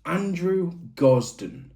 Andrew Gosden,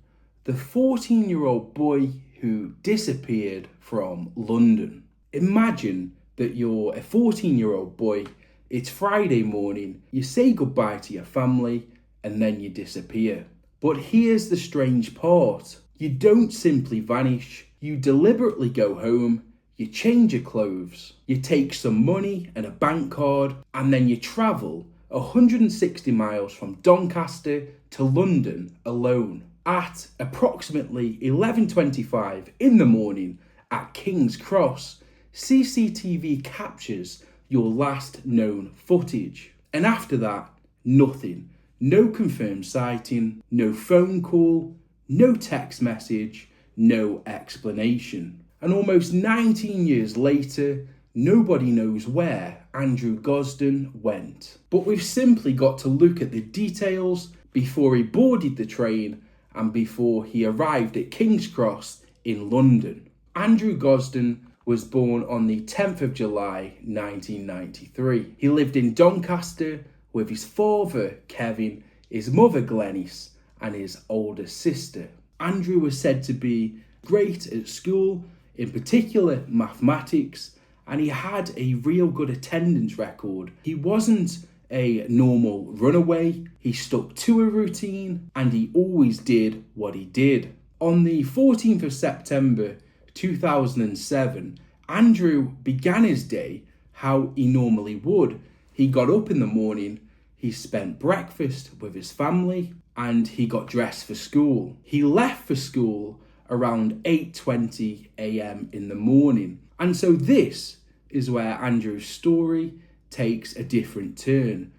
the 14-year-old boy who disappeared from London. Imagine that you're a 14-year-old boy, it's Friday morning, you say goodbye to your family, and then you disappear. But here's the strange part. You don't simply vanish, you deliberately go home, you change your clothes, you take some money and a bank card, and then you travel 160 miles from Doncaster to London alone. At approximately 11:25 in the morning at King's Cross, CCTV captures your last known footage. And after that, nothing. No confirmed sighting, no phone call, no text message, no explanation. And almost 19 years later, nobody knows where Andrew Gosden went. But we've simply got to look at the details before he boarded the train and before he arrived at King's Cross in London. Andrew Gosden was born on the 10th of July 1993. He lived in Doncaster with his father Kevin, his mother Glenys and his older sister. Andrew was said to be great at school, in particular mathematics, and he had a real good attendance record. He wasn't a normal runaway, he stuck to a routine and he always did what he did. On the 14th of September 2007, Andrew began his day how he normally would. He got up in the morning, he spent breakfast with his family, and he got dressed for school. He left for school around 8:20 a.m. in the morning. And so this is where Andrew's story takes a different turn.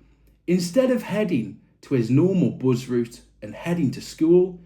Instead of heading to his normal bus route and heading to school,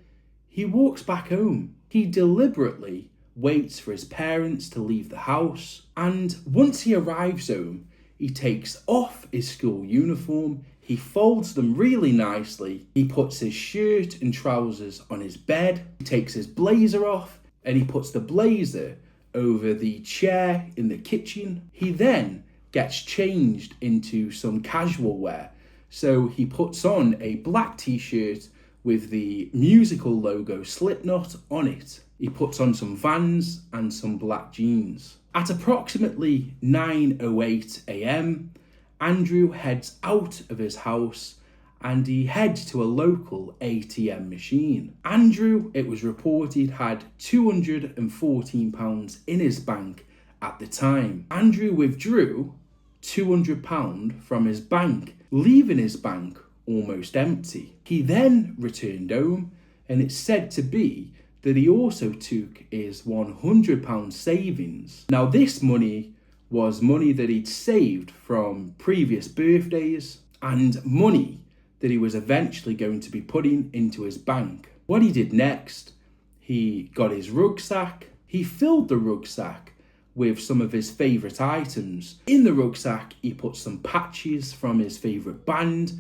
he walks back home. He deliberately waits for his parents to leave the house, and once he arrives home, he takes off his school uniform, he folds them really nicely, he puts his shirt and trousers on his bed, he takes his blazer off, and he puts the blazer over the chair in the kitchen. He then gets changed into some casual wear. So he puts on a black t-shirt with the musical logo Slipknot on it. He puts on some Vans and some black jeans. At approximately 9:08 a.m, Andrew heads out of his house and he heads to a local ATM machine. Andrew, it was reported, had £214 in his bank at the time. Andrew withdrew £200 from his bank, leaving his bank almost empty. He then returned home, and it's said to be that he also took his £100 savings. Now this money was money that he'd saved from previous birthdays and money that he was eventually going to be putting into his bank. What he did next, he got his rucksack, he filled the rucksack with some of his favourite items. In the rucksack, he put some patches from his favourite band,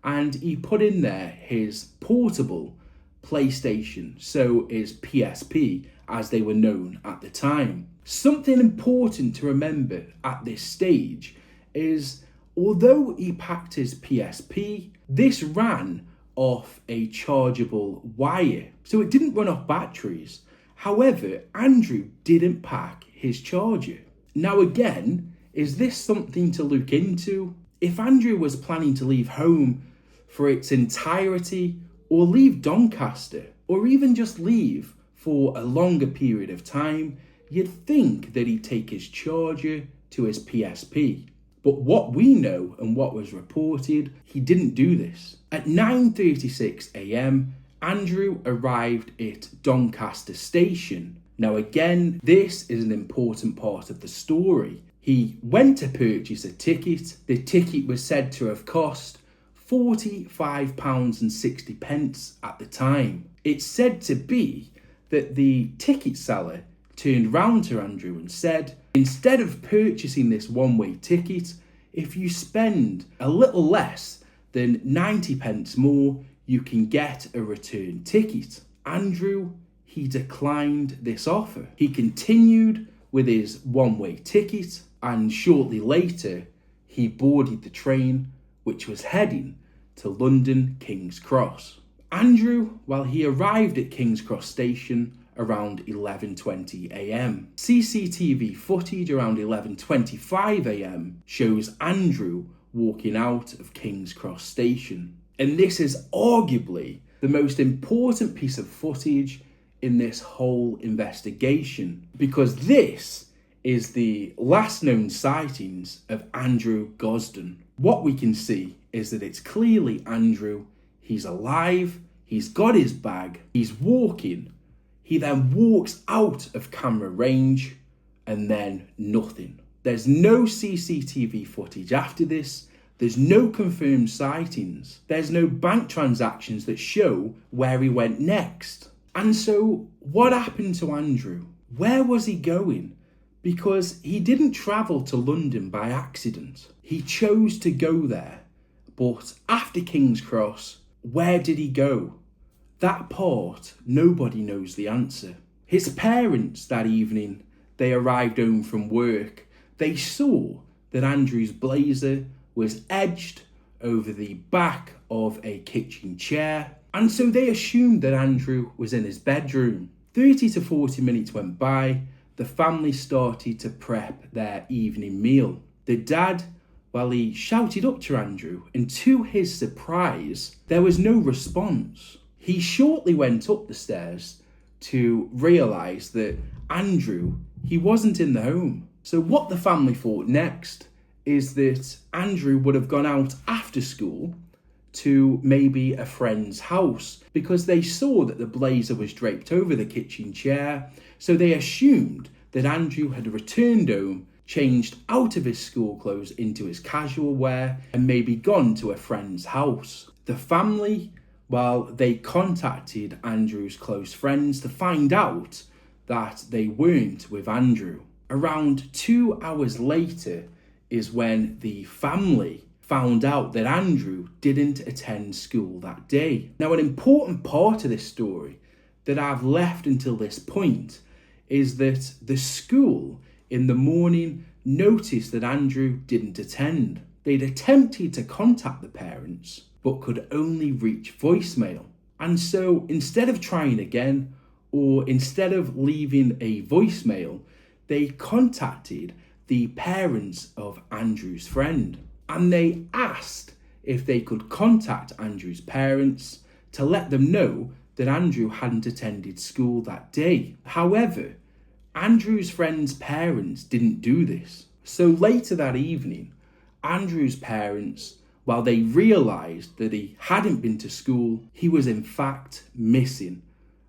and he put in there his portable PlayStation, so his PSP, as they were known at the time. Something important to remember at this stage is, although he packed his PSP, this ran off a chargeable wire, so it didn't run off batteries. However, Andrew didn't pack his charger. Now again, is this something to look into? If Andrew was planning to leave home for its entirety, or leave Doncaster, or even just leave for a longer period of time, you'd think that he'd take his charger to his PSP. But what we know and what was reported, he didn't do this. At 9:36 a.m, Andrew arrived at Doncaster station. Now again, this is an important part of the story. He went to purchase a ticket. The ticket was said to have cost £45.60 at the time. It's said to be that the ticket seller turned round to Andrew and said, instead of purchasing this one-way ticket, if you spend a little less than 90p more, you can get a return ticket. Andrew, he declined this offer. He continued with his one-way ticket, and shortly later, he boarded the train which was heading to London King's Cross. Andrew, well, he arrived at King's Cross Station around 11:20 a.m. CCTV footage around 11:25 a.m. shows Andrew walking out of King's Cross Station. And this is arguably the most important piece of footage in this whole investigation, because this is the last known sightings of Andrew Gosden. What we can see is that it's clearly Andrew. He's alive, he's got his bag, he's walking. He then walks out of camera range, and then nothing. There's no CCTV footage after this. There's no confirmed sightings. There's no bank transactions that show where he went next. And so what happened to Andrew? Where was he going? Because he didn't travel to London by accident. He chose to go there. But after King's Cross, where did he go? That part, nobody knows the answer. His parents that evening, they arrived home from work. They saw that Andrew's blazer was edged over the back of a kitchen chair, and so they assumed that Andrew was in his bedroom. 30 to 40 minutes went by. The family started to prep their evening meal. The dad, well, he shouted up to Andrew, and to his surprise, there was no response. He shortly went up the stairs to realise that Andrew, he wasn't in the home. So what the family thought next is that Andrew would have gone out after school to maybe a friend's house, because they saw that the blazer was draped over the kitchen chair. So they assumed that Andrew had returned home, changed out of his school clothes into his casual wear, and maybe gone to a friend's house. The family, well, they contacted Andrew's close friends to find out that they weren't with Andrew. Around 2 hours later is when the family found out that Andrew didn't attend school that day. Now, an important part of this story that I've left until this point is that the school in the morning noticed that Andrew didn't attend. They'd attempted to contact the parents, but could only reach voicemail. And so instead of trying again, or instead of leaving a voicemail, they contacted the parents of Andrew's friend. And they asked if they could contact Andrew's parents to let them know that Andrew hadn't attended school that day. However, Andrew's friend's parents didn't do this. So later that evening, Andrew's parents, while they realised that he hadn't been to school, he was in fact missing.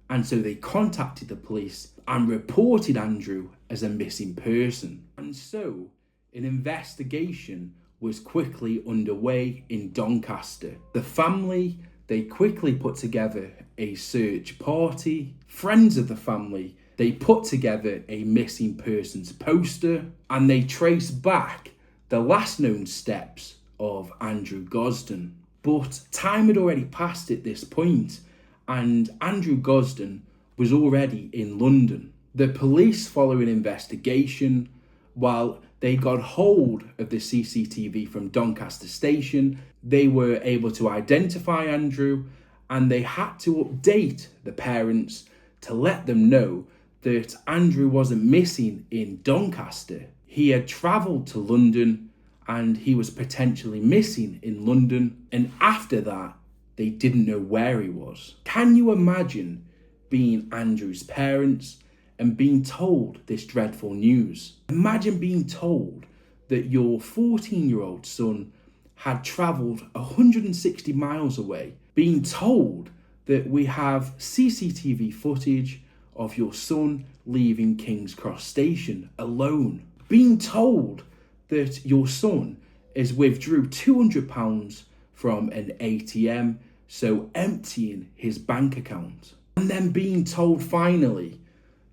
And so they contacted the police and reported Andrew as a missing person. And so an investigation was quickly underway in Doncaster. The family, they quickly put together a search party. Friends of the family, they put together a missing persons poster, and they traced back the last known steps of Andrew Gosden. But time had already passed at this point, and Andrew Gosden was already in London. The police, following investigation, while they got hold of the CCTV from Doncaster Station, they were able to identify Andrew, and they had to update the parents to let them know that Andrew wasn't missing in Doncaster. He had travelled to London, and he was potentially missing in London, and after that, they didn't know where he was. Can you imagine being Andrew's parents and being told this dreadful news? Imagine being told that your 14-year-old son had travelled 160 miles away, being told that we have CCTV footage of your son leaving King's Cross Station alone, being told that your son is withdrew £200 from an ATM, so emptying his bank account, and then being told finally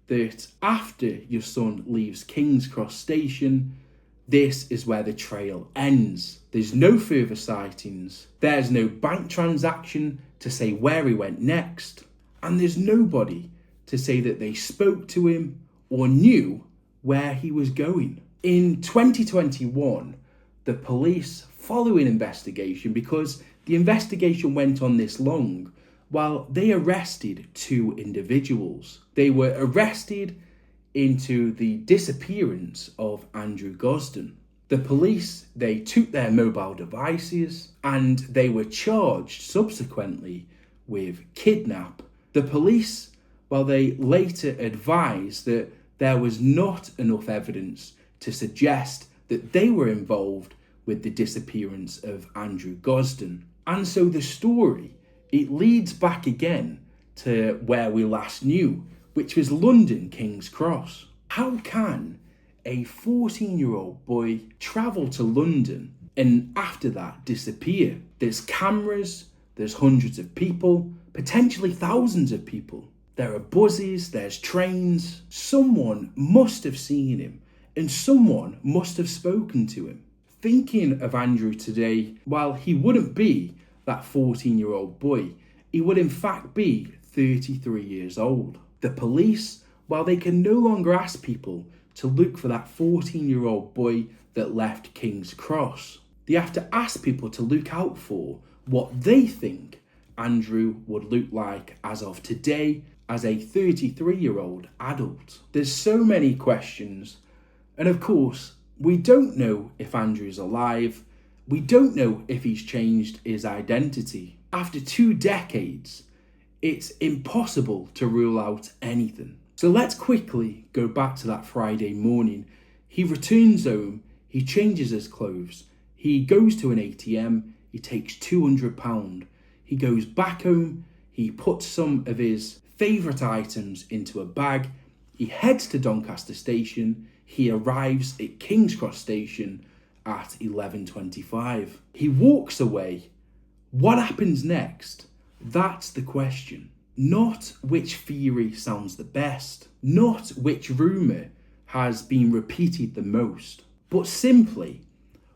that after your son leaves King's Cross Station, this is where the trail ends. There's no further sightings, there's no bank transaction to say where he went next, and there's nobody to say that they spoke to him or knew where he was going. In 2021, the police, following investigation, because the investigation went on this long, Well, they arrested 2 individuals. They were arrested into the disappearance of Andrew Gosden. The police, they took their mobile devices and they were charged subsequently with kidnap. The police, well, they later advised that there was not enough evidence to suggest that they were involved with the disappearance of Andrew Gosden. And so the story, it leads back again to where we last knew, which was London, King's Cross. How can a 14-year-old boy travel to London and after that disappear? There's cameras, there's hundreds of people, potentially thousands of people. There are buses, there's trains. Someone must have seen him and someone must have spoken to him. Thinking of Andrew today, while he wouldn't be that 14-year-old boy, he would in fact be 33 years old. The police, while they can no longer ask people to look for that 14-year-old boy that left King's Cross, they have to ask people to look out for what they think Andrew would look like as of today as a 33-year-old adult. There's so many questions, and of course, we don't know if Andrew's alive. We don't know if he's changed his identity. After 2 decades, it's impossible to rule out anything. So let's quickly go back to that Friday morning. He returns home, he changes his clothes, he goes to an ATM, he takes £200. He goes back home, he puts some of his favourite items into a bag, he heads to Doncaster station, he arrives at King's Cross station at 11:25. He walks away. What happens next? That's the question. Not which theory sounds the best, not which rumour has been repeated the most, but simply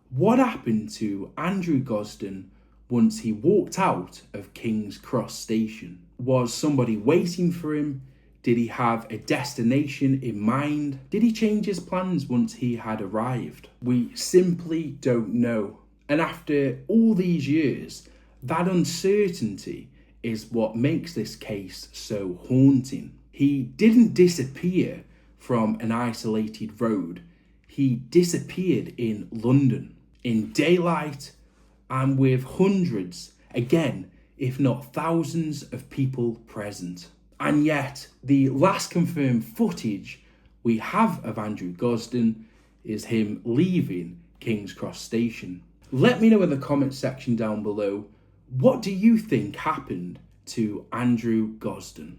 what happened to Andrew Gosden once he walked out of King's Cross station. Was somebody waiting for him? Did he have a destination in mind? Did he change his plans once he had arrived? We simply don't know. And after all these years, that uncertainty is what makes this case so haunting. He didn't disappear from an isolated road. He disappeared in London, in daylight, and with hundreds, again, if not thousands of people present. And yet, the last confirmed footage we have of Andrew Gosden is him leaving King's Cross station. Let me know in the comments section down below, what do you think happened to Andrew Gosden?